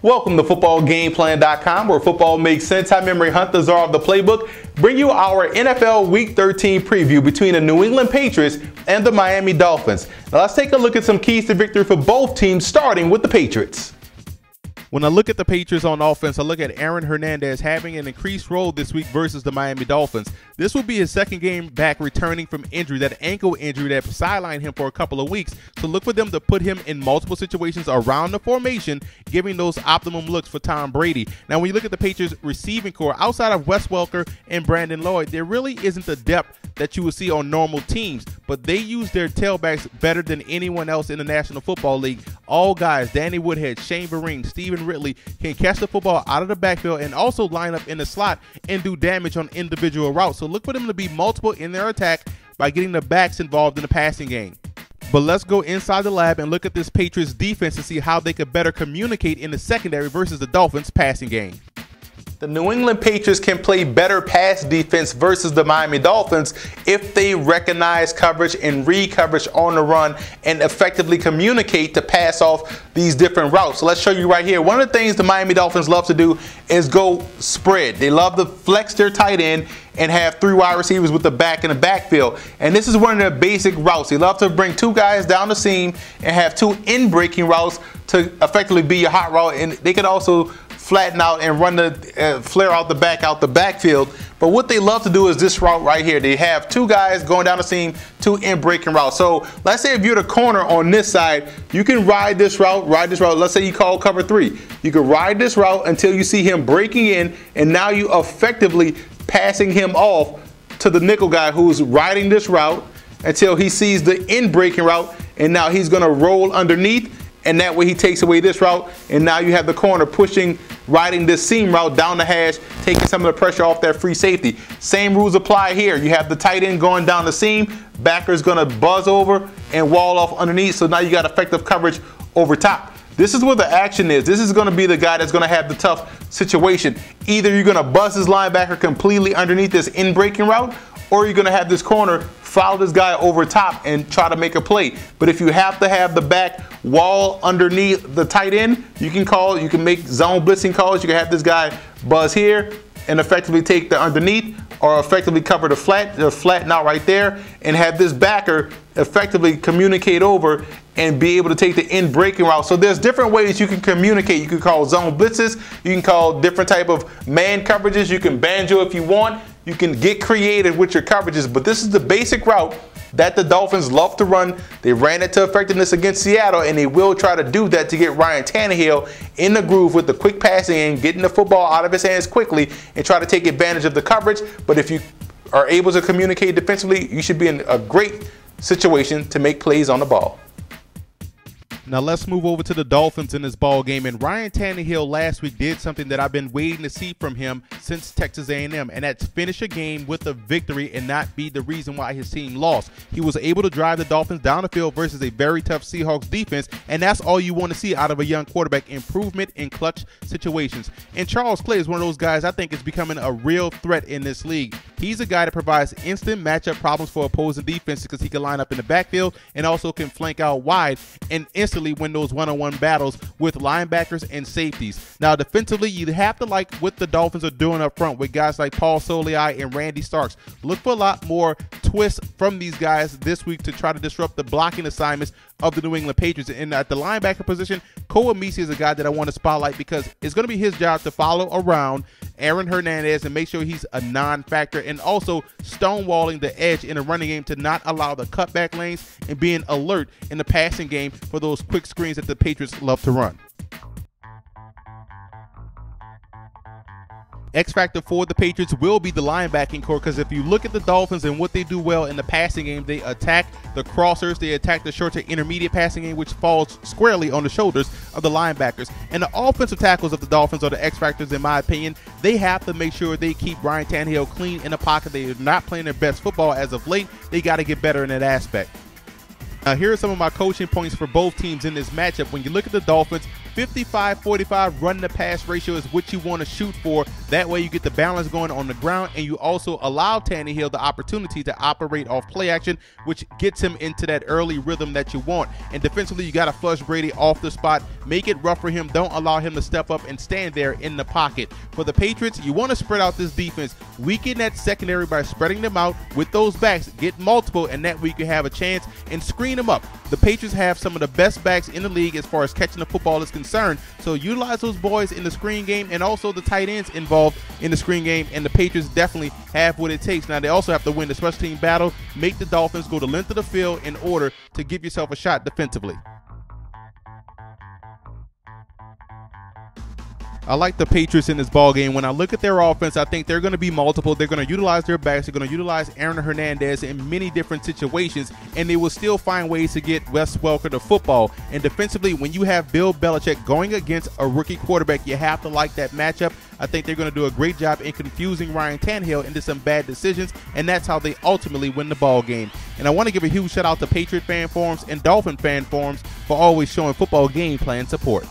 Welcome to footballgameplan.com, where football makes sense. I'm Memory Hunt, the czar of the playbook. Bring you our NFL Week 13 preview between the New England Patriots and the Miami Dolphins. Now let's take a look at some keys to victory for both teams, starting with the Patriots. When I look at the Patriots on offense, I look at Aaron Hernandez having an increased role this week versus the Miami Dolphins. This will be his second game back returning from injury, that ankle injury that sidelined him for a couple of weeks. So look for them to put him in multiple situations around the formation, giving those optimum looks for Tom Brady. Now, when you look at the Patriots receiving core, outside of Wes Welker and Brandon Lloyd, there really isn't the depth that you would see on normal teams, but they use their tailbacks better than anyone else in the National Football League. All guys, Danny Woodhead, Shane Vereen, Stephen Ridley, can catch the football out of the backfield and also line up in the slot and do damage on individual routes. So look for them to be multiple in their attack by getting the backs involved in the passing game. But let's go inside the lab and look at this Patriots defense to see how they could better communicate in the secondary versus the Dolphins passing game. The New England Patriots can play better pass defense versus the Miami Dolphins if they recognize coverage and read coverage on the run and effectively communicate to pass off these different routes. So let's show you right here. One of the things the Miami Dolphins love to do is go spread. They love to flex their tight end and have three wide receivers with the back in the backfield. And this is one of their basic routes. They love to bring two guys down the seam and have two in-breaking routes to effectively be your hot route. And they can also flatten out and run the flare out the backfield. But what they love to do is this route right here. They have two guys going down the seam, two in-breaking routes. So let's say if you're the corner on this side, you can ride this route. Let's say you call cover 3. You can ride this route until you see him breaking in, and now you effectively passing him off to the nickel guy who's riding this route until he sees the in-breaking route, and now he's going to roll underneath, and that way he takes away this route, and now you have the corner riding this seam route down the hash, taking some of the pressure off that free safety. Same rules apply here. You have the tight end going down the seam, backer's gonna buzz over and wall off underneath, so now you got effective coverage over top. This is where the action is. This is gonna be the guy that's gonna have the tough situation. Either you're gonna buzz his linebacker completely underneath this in-breaking route, or you're gonna have this corner follow this guy over top and try to make a play. But if you have to have the back wall underneath the tight end, you can make zone blitzing calls. You can have this guy buzz here and effectively take the underneath, or effectively cover the flatten out right there, and have this backer effectively communicate over and be able to take the in-breaking route. So there's different ways you can communicate. You can call zone blitzes. You can call different type of man coverages. You can banjo if you want. You can get creative with your coverages, but this is the basic route that the Dolphins love to run. They ran it to effectiveness against Seattle, and they will try to do that to get Ryan Tannehill in the groove with the quick passing and getting the football out of his hands quickly and try to take advantage of the coverage. But if you are able to communicate defensively, you should be in a great situation to make plays on the ball. Now let's move over to the Dolphins in this ball game. And Ryan Tannehill last week did something that I've been waiting to see from him since Texas A&M, and that's finish a game with a victory and not be the reason why his team lost. He was able to drive the Dolphins down the field versus a very tough Seahawks defense, and that's all you want to see out of a young quarterback: improvement in clutch situations. And Charles Clay is one of those guys I think is becoming a real threat in this league. He's a guy that provides instant matchup problems for opposing defenses because he can line up in the backfield and also can flank out wide and instantly win those one-on-one battles with linebackers and safeties. Now defensively, you have to like what the Dolphins are doing up front with guys like Paul Soliai and Randy Starks. Look for a lot more twists from these guys this week to try to disrupt the blocking assignments of the New England Patriots. And at the linebacker position, Koa Misi is a guy that I want to spotlight because it's going to be his job to follow around Aaron Hernandez and make sure he's a non-factor, and also stonewalling the edge in the running game to not allow the cutback lanes and being alert in the passing game for those quick screens that the Patriots love to run. X factor for the Patriots will be the linebacking core, because if you look at the Dolphins and what they do well in the passing game, they attack the crossers, they attack the short to intermediate passing game, which falls squarely on the shoulders of the linebackers. And the offensive tackles of the Dolphins are the X factors, in my opinion. They have to make sure they keep Ryan Tannehill clean in the pocket. They are not playing their best football as of late. They got to get better in that aspect. Here are some of my coaching points for both teams in this matchup. When you look at the Dolphins, 55-45 run to pass ratio is what you want to shoot for. That way you get the balance going on the ground, and you also allow Tannehill the opportunity to operate off play action, which gets him into that early rhythm that you want. And defensively, you got to flush Brady off the spot, make it rough for him. Don't allow him to step up and stand there in the pocket. For the Patriots, you want to spread out this defense, weaken that secondary by spreading them out with those backs, get multiple, and that way you can have a chance and screen them up. The Patriots have some of the best backs in the league as far as catching the football is concerned, so utilize those boys in the screen game and also the tight ends involved in the screen game, and the Patriots definitely have what it takes. Now, they also have to win the special team battle, make the Dolphins go the length of the field in order to give yourself a shot defensively. I like the Patriots in this ball game. When I look at their offense, I think they're going to be multiple. They're going to utilize their backs. They're going to utilize Aaron Hernandez in many different situations, and they will still find ways to get Wes Welker the football. And defensively, when you have Bill Belichick going against a rookie quarterback, you have to like that matchup. I think they're going to do a great job in confusing Ryan Tannehill into some bad decisions, and that's how they ultimately win the ball game. And I want to give a huge shout out to Patriot fan forums and Dolphin fan forums for always showing football game plan support.